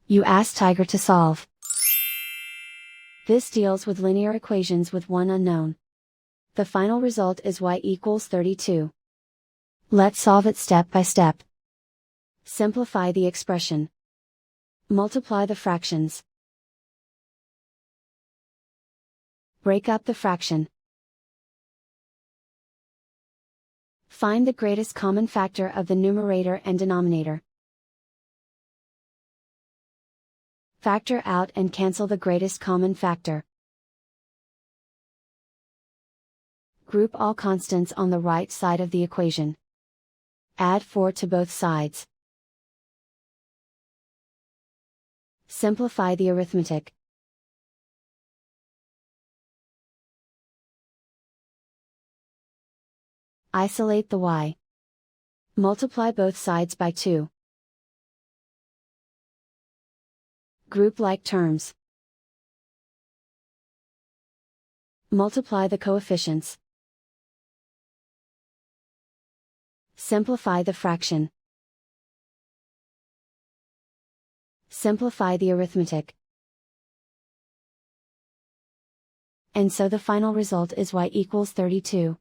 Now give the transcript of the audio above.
You ask Tiger to solve. This deals with linear equations with one unknown. The final result is y equals 32. Let's solve it step by step. Simplify the expression. Multiply the fractions. Break up the fraction. Find the greatest common factor of the numerator and denominator. Factor out and cancel the greatest common factor. Group all constants on the right side of the equation. Add 4 to both sides. Simplify the arithmetic. Isolate the y. Multiply both sides by 2. Group like terms. Multiply the coefficients. Simplify the fraction. Simplify the arithmetic. And so the final result is y equals 32.